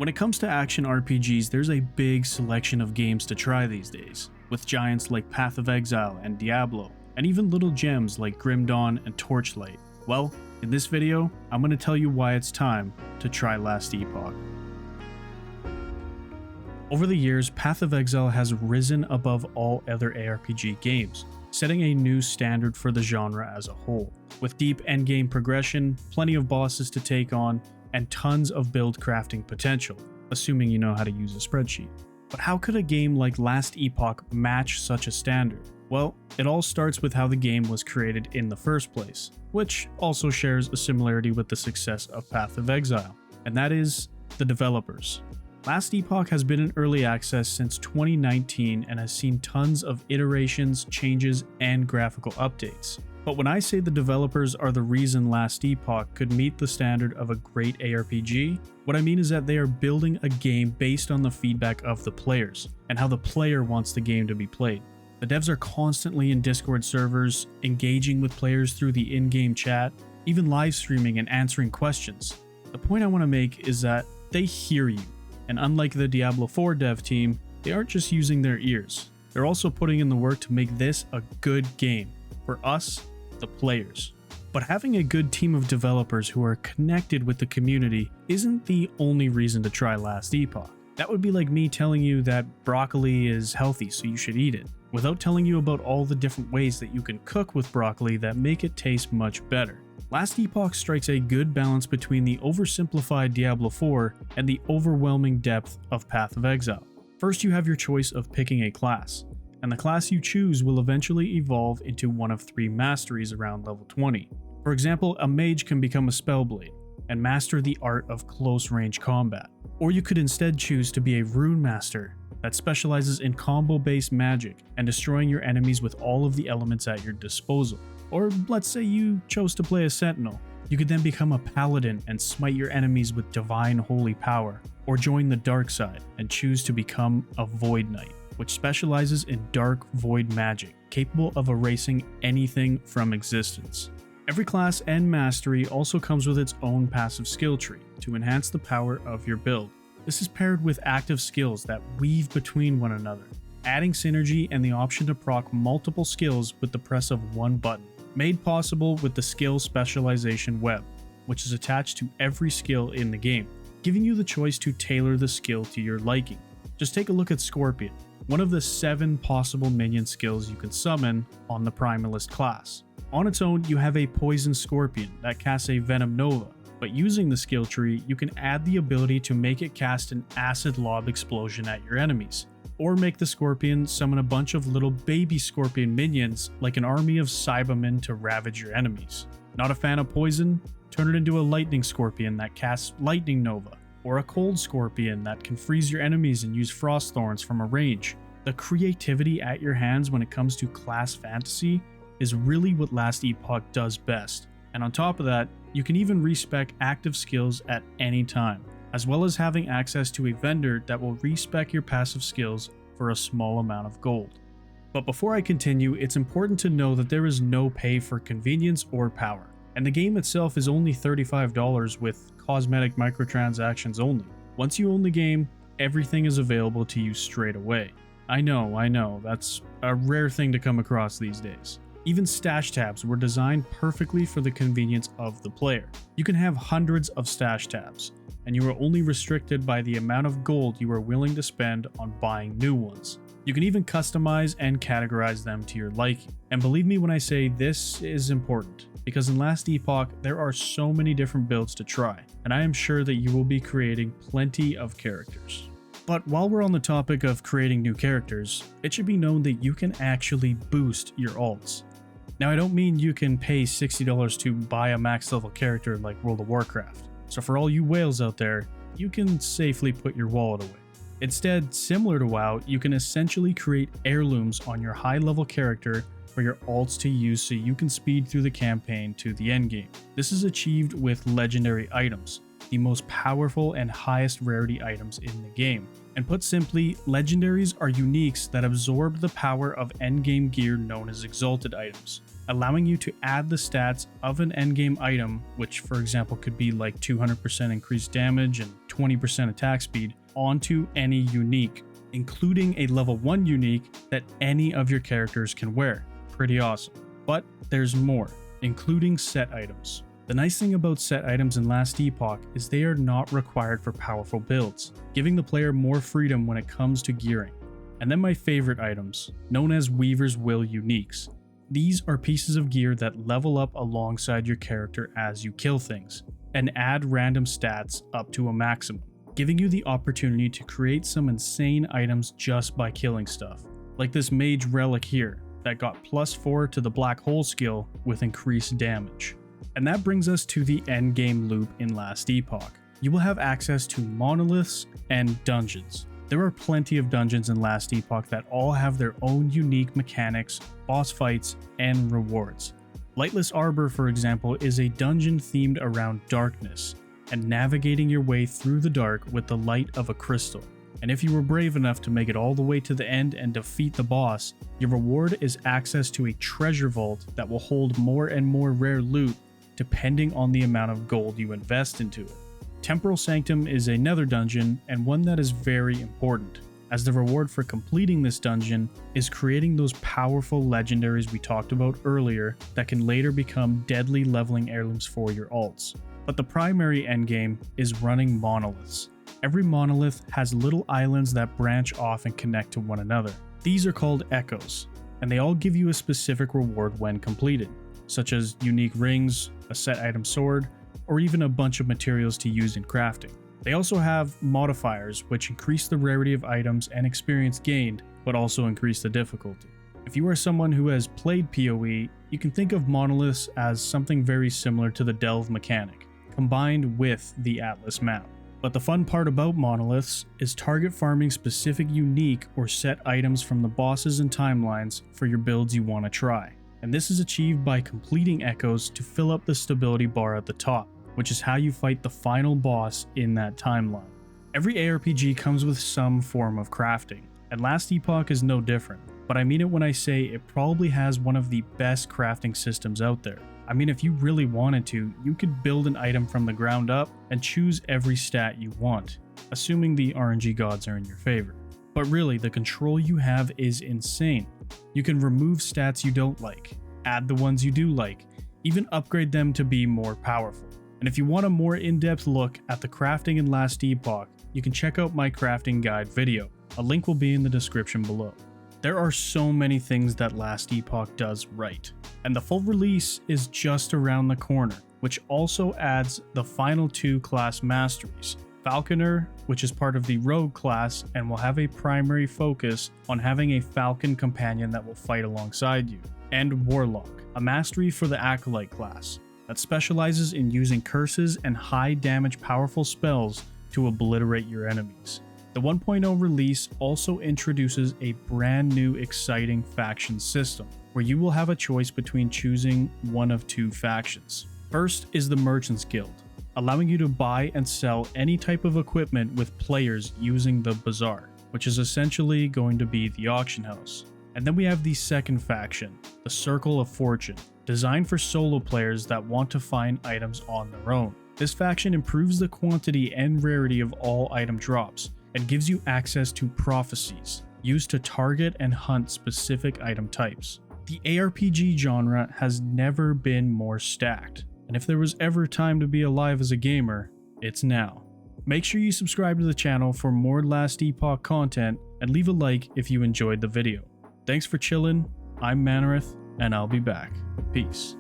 When it comes to action RPGs, there's a big selection of games to try these days, with giants like Path of Exile and Diablo, and even little gems like Grim Dawn and Torchlight. Well, in this video, I'm going to tell you why it's time to try Last Epoch. Over the years, Path of Exile has risen above all other ARPG games, setting a new standard for the genre as a whole, with deep endgame progression, plenty of bosses to take on, and tons of build crafting potential, assuming you know how to use a spreadsheet. But how could a game like Last Epoch match such a standard? Well, it all starts with how the game was created in the first place, which also shares a similarity with the success of Path of Exile, and that is the developers. Last Epoch has been in early access since 2019 and has seen tons of iterations, changes, and graphical updates. But when I say the developers are the reason Last Epoch could meet the standard of a great ARPG, what I mean is that they are building a game based on the feedback of the players, and how the player wants the game to be played. The devs are constantly in Discord servers, engaging with players through the in-game chat, even live streaming and answering questions. The point I want to make is that they hear you, and unlike the Diablo 4 dev team, they aren't just using their ears. They're also putting in the work to make this a good game, for us, the players. But having a good team of developers who are connected with the community isn't the only reason to try Last Epoch. That would be like me telling you that broccoli is healthy so you should eat it, without telling you about all the different ways that you can cook with broccoli that make it taste much better. Last Epoch strikes a good balance between the oversimplified Diablo 4 and the overwhelming depth of Path of Exile. First, you have your choice of picking a class, and the class you choose will eventually evolve into one of 3 masteries around level 20. For example, a mage can become a spellblade and master the art of close range combat. Or you could instead choose to be a rune master that specializes in combo-based magic and destroying your enemies with all of the elements at your disposal. Or let's say you chose to play a sentinel. You could then become a paladin and smite your enemies with divine holy power, or join the dark side and choose to become a void knight, which specializes in dark void magic, capable of erasing anything from existence. Every class and mastery also comes with its own passive skill tree to enhance the power of your build. This is paired with active skills that weave between one another, adding synergy and the option to proc multiple skills with the press of one button, made possible with the skill specialization web, which is attached to every skill in the game, giving you the choice to tailor the skill to your liking. Just take a look at Scorpion, one of the 7 possible minion skills you can summon on the Primalist class. On its own, you have a Poison Scorpion that casts a Venom Nova, but using the skill tree, you can add the ability to make it cast an Acid Lob explosion at your enemies, or make the Scorpion summon a bunch of little baby Scorpion minions like an army of Cybermen to ravage your enemies. Not a fan of poison? Turn it into a Lightning Scorpion that casts Lightning Nova, or a Cold Scorpion that can freeze your enemies and use Frost Thorns from a range. The creativity at your hands when it comes to class fantasy is really what Last Epoch does best, and on top of that, you can even respec active skills at any time, as well as having access to a vendor that will respec your passive skills for a small amount of gold. But before I continue, it's important to know that there is no pay for convenience or power, and the game itself is only $35 with cosmetic microtransactions only. Once you own the game, everything is available to you straight away. I know, that's a rare thing to come across these days. Even stash tabs were designed perfectly for the convenience of the player. You can have hundreds of stash tabs, and you are only restricted by the amount of gold you are willing to spend on buying new ones. You can even customize and categorize them to your liking. And believe me when I say this is important, because in Last Epoch there are so many different builds to try, and I am sure that you will be creating plenty of characters. But while we're on the topic of creating new characters, it should be known that you can actually boost your alts. Now, I don't mean you can pay $60 to buy a max level character like World of Warcraft, so for all you whales out there, you can safely put your wallet away. Instead, similar to WoW, you can essentially create heirlooms on your high level character for your alts to use so you can speed through the campaign to the endgame. This is achieved with legendary items, the most powerful and highest rarity items in the game. And put simply, legendaries are uniques that absorb the power of endgame gear known as exalted items. allowing you to add the stats of an endgame item, which for example could be like 200% increased damage and 20% attack speed, onto any unique, including a level 1 unique that any of your characters can wear. Pretty awesome. But there's more, including set items. The nice thing about set items in Last Epoch is they are not required for powerful builds, giving the player more freedom when it comes to gearing. And then my favorite items, known as Weaver's Will uniques. These are pieces of gear that level up alongside your character as you kill things, and add random stats up to a maximum, giving you the opportunity to create some insane items just by killing stuff. Like this mage relic here, that got +4 to the black hole skill with increased damage. And that brings us to the endgame loop in Last Epoch. You will have access to monoliths and dungeons. There are plenty of dungeons in Last Epoch that all have their own unique mechanics, boss fights, and rewards. Lightless Arbor, for example, is a dungeon themed around darkness and navigating your way through the dark with the light of a crystal. And if you were brave enough to make it all the way to the end and defeat the boss, your reward is access to a treasure vault that will hold more and more rare loot depending on the amount of gold you invest into it. Temporal Sanctum is another dungeon, and one that is very important, as the reward for completing this dungeon is creating those powerful legendaries we talked about earlier that can later become deadly leveling heirlooms for your alts. But the primary endgame is running monoliths. Every monolith has little islands that branch off and connect to one another. These are called echoes, and they all give you a specific reward when completed, such as unique rings, a set item sword, or even a bunch of materials to use in crafting. They also have modifiers which increase the rarity of items and experience gained, but also increase the difficulty. If you are someone who has played PoE, you can think of monoliths as something very similar to the Delve mechanic, combined with the Atlas map. But the fun part about monoliths is target farming specific unique or set items from the bosses and timelines for your builds you want to try. And this is achieved by completing echoes to fill up the stability bar at the top, which is how you fight the final boss in that timeline. Every ARPG comes with some form of crafting, and Last Epoch is no different, but I mean it when I say it probably has one of the best crafting systems out there. I mean, if you really wanted to, you could build an item from the ground up and choose every stat you want, assuming the RNG gods are in your favor. But really, the control you have is insane. You can remove stats you don't like, add the ones you do like, even upgrade them to be more powerful. And if you want a more in-depth look at the crafting in Last Epoch, you can check out my crafting guide video. A link will be in the description below. There are so many things that Last Epoch does right, and the full release is just around the corner, which also adds the final 2 class masteries. Falconer, which is part of the Rogue class and will have a primary focus on having a Falcon companion that will fight alongside you, and Warlock, a mastery for the Acolyte class that specializes in using curses and high damage powerful spells to obliterate your enemies. The 1.0 release also introduces a brand new exciting faction system, where you will have a choice between choosing one of 2 factions. First is the Merchants Guild, allowing you to buy and sell any type of equipment with players using the Bazaar, which is essentially going to be the auction house. And then we have the second faction, the Circle of Fortune, designed for solo players that want to find items on their own. This faction improves the quantity and rarity of all item drops, and gives you access to prophecies, used to target and hunt specific item types. The ARPG genre has never been more stacked, and if there was ever time to be alive as a gamer, it's now. Make sure you subscribe to the channel for more Last Epoch content, and leave a like if you enjoyed the video. Thanks for chilling, I'm Manareth, and I'll be back. Peace.